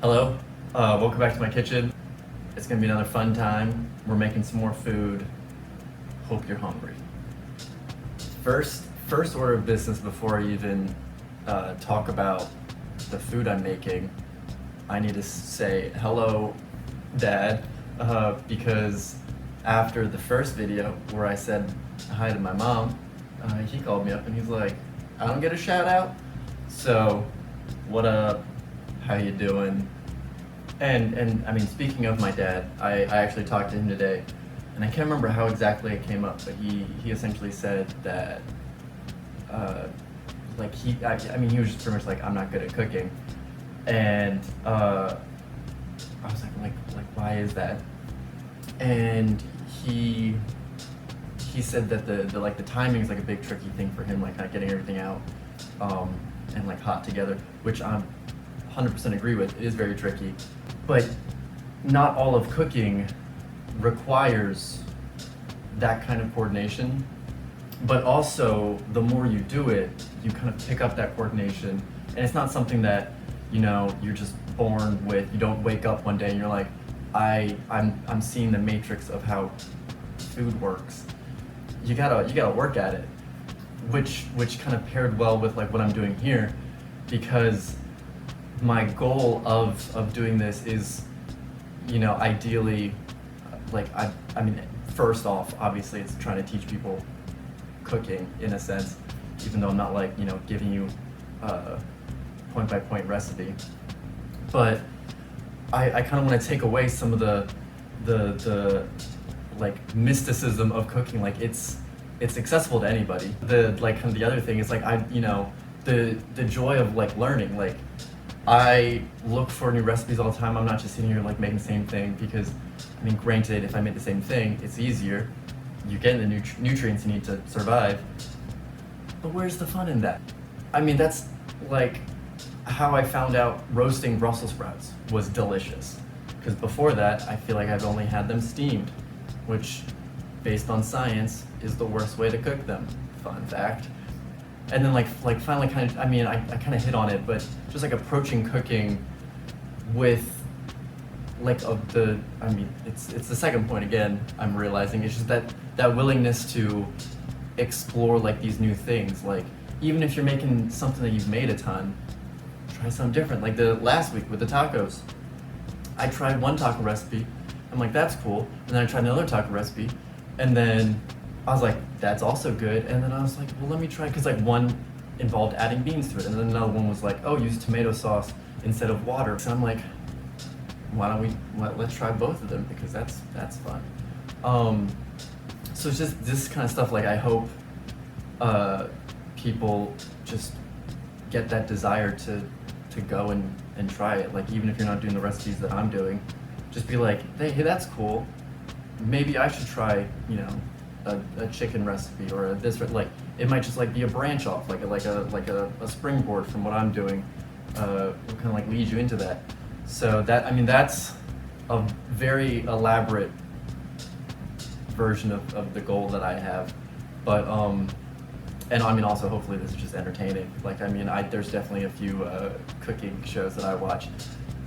Hello, welcome back to my kitchen. It's gonna be another fun time. We're making some more food. Hope you're hungry. First order of business before I even talk about the food I'm making, I need to say hello, Dad, because after the first video where I said hi to my mom, he called me up and he's like, "I don't get a shout out." So, what up? How you doing? And I mean, speaking of my dad, I actually talked to him today, and I can't remember how exactly it came up, but he essentially said that, like I mean, he was just pretty much like, I'm not good at cooking, and I was like, why is that? And he he said that the timing is like a big tricky thing for him, like kind of getting everything out, and like hot together, which I'm 100% agree with. It is very tricky, but not all of cooking requires that kind of coordination. But also, the more you do it, you kind of pick up that coordination, and it's not something that you're just born with. You don't wake up one day and you're like, I'm seeing the matrix of how food works. You gotta work at it, which kind of paired well with like what I'm doing here, because my goal of doing this is, ideally, like I mean, first off, obviously, it's trying to teach people cooking in a sense, even though I'm not like giving you a point by point recipe, but I kind of want to take away some of the like mysticism of cooking. Like it's accessible to anybody. The like kind of the other thing is like the joy of like learning. Like I look for new recipes all the time. I'm not just sitting here like making the same thing, because I mean, granted, if I make the same thing, it's easier. You get the nutrients you need to survive. But where's the fun in that? I mean, that's like how I found out roasting Brussels sprouts was delicious. Because before that, I feel like I've only had them steamed, which, based on science, is the worst way to cook them. Fun fact. And then like finally kind of, I mean, I kind of hit on it, but just like approaching cooking with like I mean, it's the second point again, I'm realizing. It's just that willingness to explore like these new things. Like even if you're making something that you've made a ton, try something different. Like the last week with the tacos, I tried one taco recipe. I'm like, that's cool. And then I tried another taco recipe, and then I was like, that's also good. And then I was like, well, let me try, because like one involved adding beans to it, and then another one was like, oh, use tomato sauce instead of water. So I'm like, why don't we let's try both of them, because that's fun. So it's just this kind of stuff. Like I hope people just get that desire to go and try it. Like even if you're not doing the recipes that I'm doing, just be like, hey, that's cool. Maybe I should try, a chicken recipe or this. Like it might just like be a branch off, like a springboard from what I'm doing. Kind of like lead you into that. So that, I mean, that's a very elaborate version of the goal that I have. But and I mean, also hopefully this is just entertaining. Like I mean, there's definitely a few cooking shows that I watch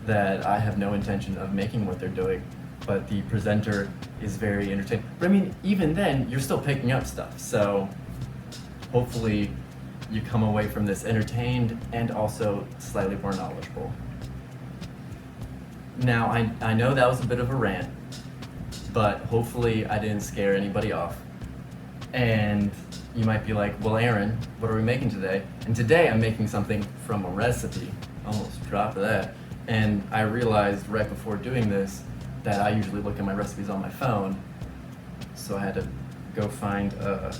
that I have no intention of making what they're doing, but the presenter is very entertaining. But I mean, even then, you're still picking up stuff. So hopefully you come away from this entertained and also slightly more knowledgeable. Now, I know that was a bit of a rant, but hopefully I didn't scare anybody off. And you might be like, well, Aaron, what are we making today? And today I'm making something from a recipe. Almost dropped that. And I realized right before doing this that I usually look at my recipes on my phone, so I had to go find a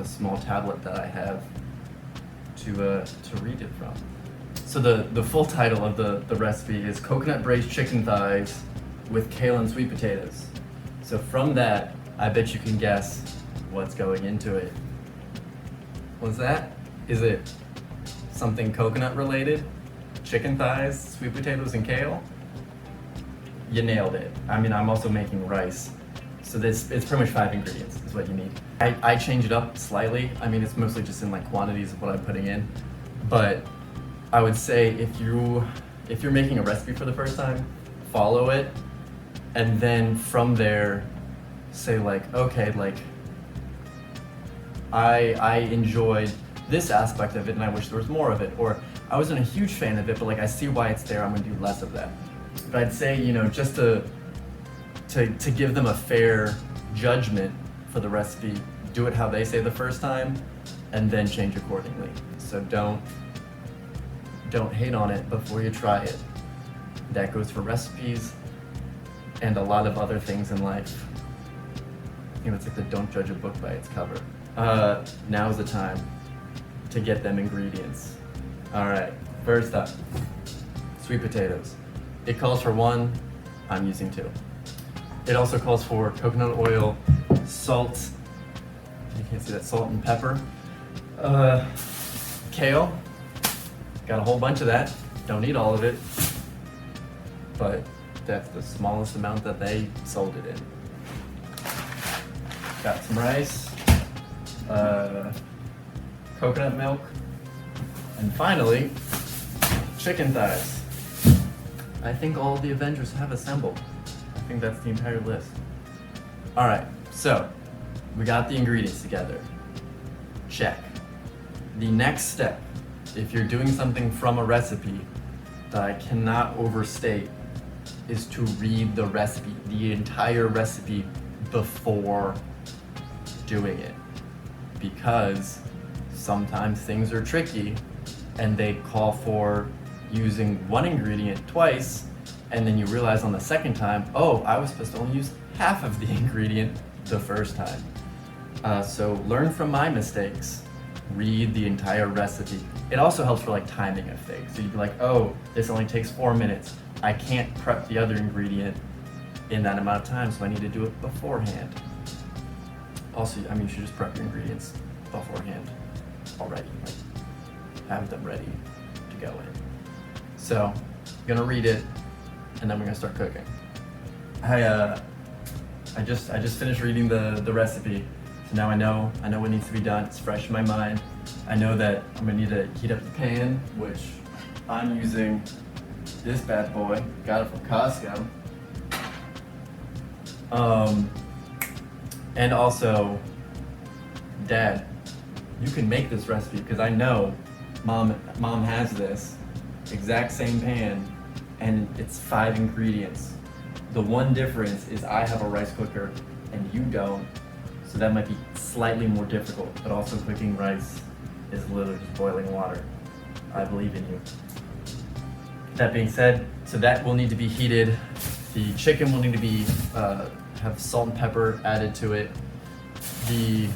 small tablet that I have to read it from. So the full title of the recipe is Coconut Braised Chicken Thighs with Kale and Sweet Potatoes. So from that, I bet you can guess what's going into it. What's that? Is it something coconut related? Chicken thighs, sweet potatoes, and kale? You nailed it. I mean, I'm also making rice. So it's pretty much 5 ingredients is what you need. I change it up slightly. I mean, it's mostly just in like quantities of what I'm putting in. But I would say if you if you're making a recipe for the first time, follow it, and then from there, say like, okay, like, I enjoyed this aspect of it and I wish there was more of it, or I wasn't a huge fan of it, but like I see why it's there, I'm gonna do less of that. But I'd say, you know, just to give them a fair judgment for the recipe, do it how they say the first time, and then change accordingly. So don't hate on it before you try it. That goes for recipes and a lot of other things in life. You know, it's like the don't judge a book by its cover. Now's the time to get them ingredients. All right, first up, sweet potatoes. It calls for 1, I'm using 2. It also calls for coconut oil, salt, you can't see that, salt and pepper. Kale, got a whole bunch of that, don't need all of it, but that's the smallest amount that they sold it in. Got some rice, coconut milk, and finally, chicken thighs. I think all the Avengers have assembled. I think that's the entire list. All right, so we got the ingredients together. Check. The next step, if you're doing something from a recipe that I cannot overstate, is to read the recipe, the entire recipe, before doing it. Because sometimes things are tricky and they call for using one ingredient twice, and then you realize on the second time, oh, I was supposed to only use half of the ingredient the first time. So learn from my mistakes. Read the entire recipe. It also helps for like timing of things. So you'd be like, oh, this only takes 4 minutes. I can't prep the other ingredient in that amount of time, so I need to do it beforehand. Also, I mean, you should just prep your ingredients beforehand already. Like, have them ready to go in. So, I'm gonna read it, and then we're gonna start cooking. I just finished reading the recipe, so now I know what needs to be done. It's fresh in my mind. I know that I'm gonna need to heat up the pan, which I'm using this bad boy. Got it from Costco. And also, Dad, you can make this recipe because I know Mom has this exact same pan, and it's 5 ingredients. The one difference is I have a rice cooker and you don't, so that might be slightly more difficult, but also cooking rice is literally just boiling water. I believe in you. That being said, so that will need to be heated. The chicken will need to be, have salt and pepper added to it. The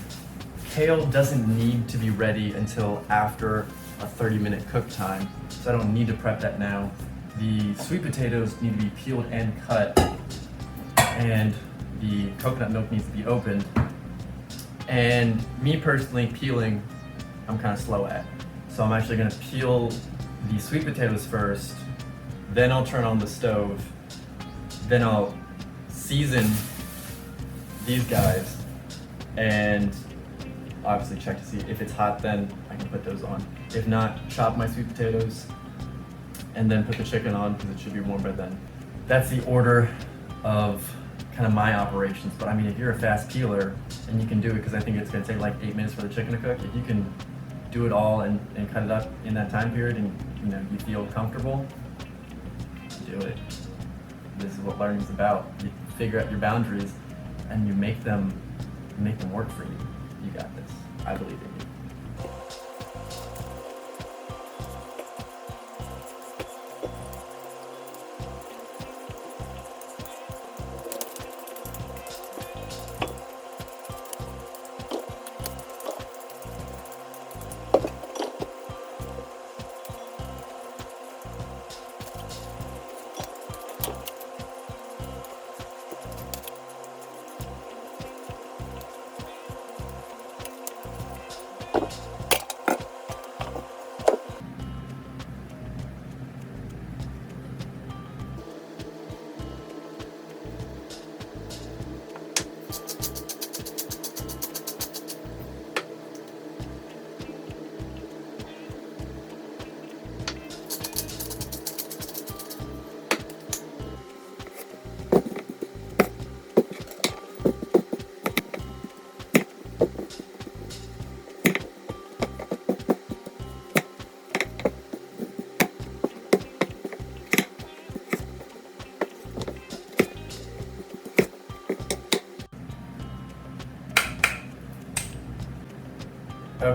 kale doesn't need to be ready until after a 30-minute cook time, so I don't need to prep that now. The sweet potatoes need to be peeled and cut, and the coconut milk needs to be opened. And me personally, peeling, I'm kind of slow at. So I'm actually gonna peel the sweet potatoes first, then I'll turn on the stove, then I'll season these guys, and obviously check to see if it's hot, then I can put those on. If not, chop my sweet potatoes and then put the chicken on because it should be warm by then. That's the order of kind of my operations, but I mean, if you're a fast peeler and you can do it, because I think it's gonna take like 8 minutes for the chicken to cook, if you can do it all and cut it up in that time period and you feel comfortable, do it. This is what learning is about. You figure out your boundaries and you make them work for you. You got this. I believe in you.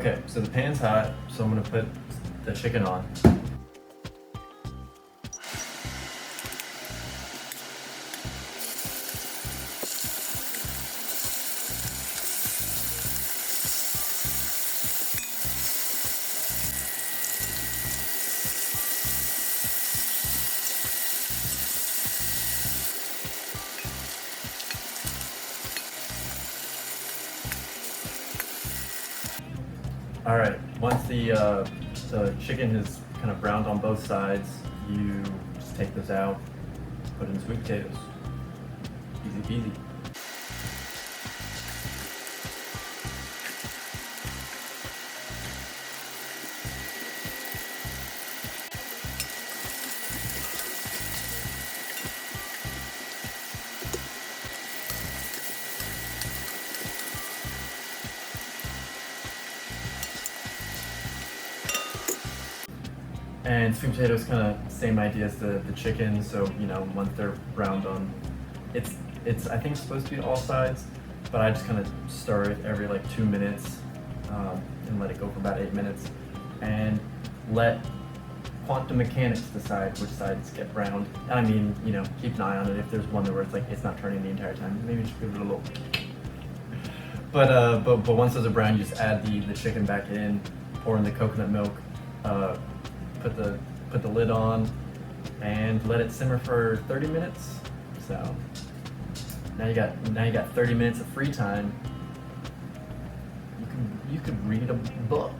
Okay, so the pan's hot, so I'm gonna put the chicken on. All right, once the chicken is kind of browned on both sides, you just take those out, put in sweet potatoes. Easy peasy. And sweet potatoes, kind of same idea as the chicken. So once they're browned on, it's I think it's supposed to be all sides, but I just kind of stir it every like 2 minutes, and let it go for about 8 minutes, and let quantum mechanics decide which sides get browned. And I mean, keep an eye on it. If there's one where it's like it's not turning the entire time, maybe just give it a little. But once those are brown, you just add the chicken back in, pour in the coconut milk. Put the lid on and let it simmer for 30 minutes. So now you got 30 minutes of free time. You could read a book.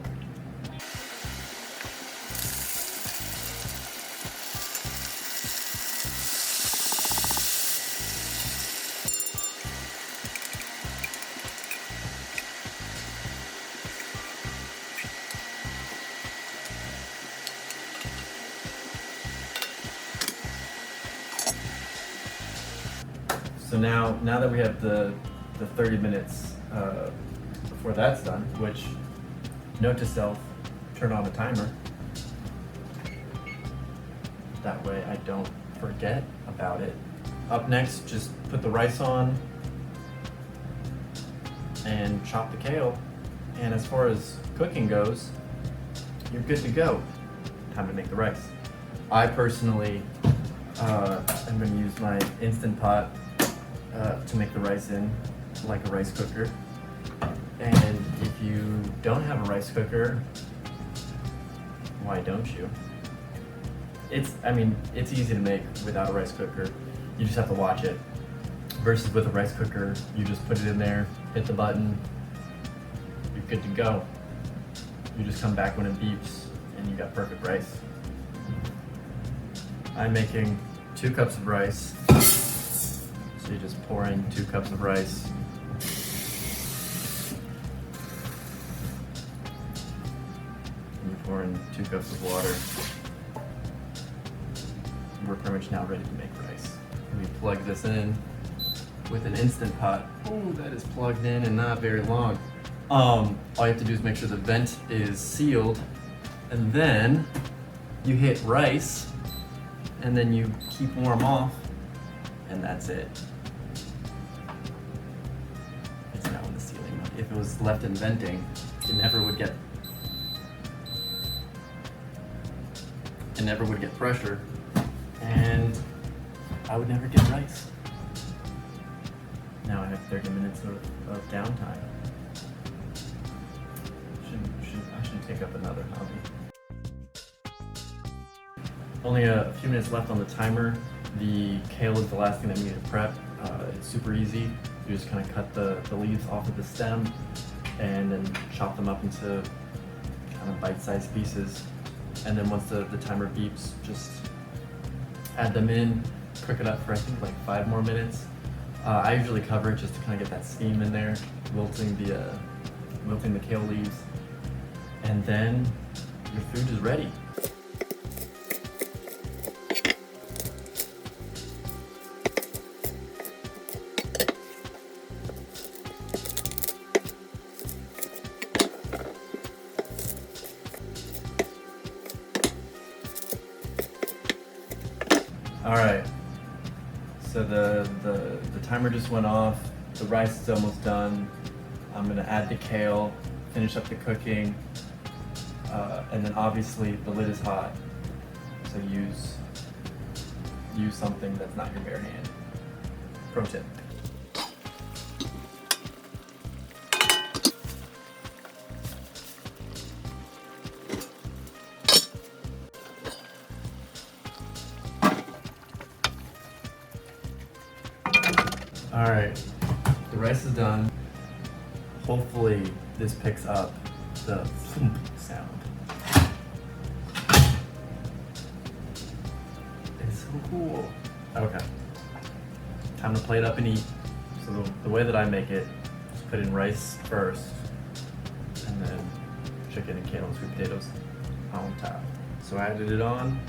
So now that we have the 30 minutes before that's done, which, note to self, turn on a timer. That way I don't forget about it. Up next, just put the rice on and chop the kale. And as far as cooking goes, you're good to go. Time to make the rice. I personally am going to use my Instant Pot to make the rice in, like a rice cooker. And if you don't have a rice cooker, why don't you? It's easy to make without a rice cooker. You just have to watch it. Versus with a rice cooker, you just put it in there, hit the button, you're good to go. You just come back when it beeps and you got perfect rice. I'm making 2 cups of rice. So you just pour in 2 cups of rice. And you pour in 2 cups of water. We're pretty much now ready to make rice. And we plug this in with an Instant Pot. Oh, that is plugged in and not very long. All you have to do is make sure the vent is sealed, and then you hit rice, and then you keep warm off, and that's it. It's now in the sealing mode. If it was left in venting, it never would get pressure, and I would never get rice. Now I have 30 minutes of downtime. I should take up another hobby. Only a few minutes left on the timer. The kale is the last thing that we need to prep. It's super easy. You just kind of cut the leaves off of the stem and then chop them up into kind of bite-sized pieces. And then once the timer beeps, just add them in, cook it up for I think like 5 more minutes. I usually cover it just to kind of get that steam in there, wilting the kale leaves, and then your food is ready. All right. So the timer just went off. The rice is almost done. I'm gonna add the kale, finish up the cooking, and then obviously the lid is hot, so use something that's not your bare hand. Pro tip. All right, the rice is done. Hopefully this picks up the thump sound. It's so cool. Okay, time to plate up and eat. So the way that I make it is put in rice first, and then chicken and kale and sweet potatoes on top. So I added it on.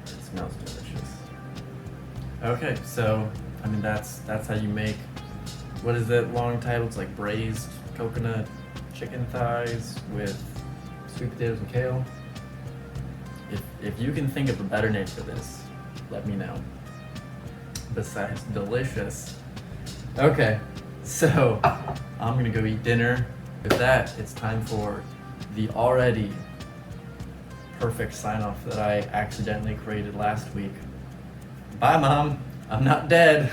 It smells delicious. Okay, so I mean that's how you make, what is that long title? It's like braised coconut chicken thighs with sweet potatoes and kale. If you can think of a better name for this, let me know. Besides delicious. Okay, so I'm gonna go eat dinner. With that, it's time for the already perfect sign-off that I accidentally created last week. Bye, Mom. I'm not dead.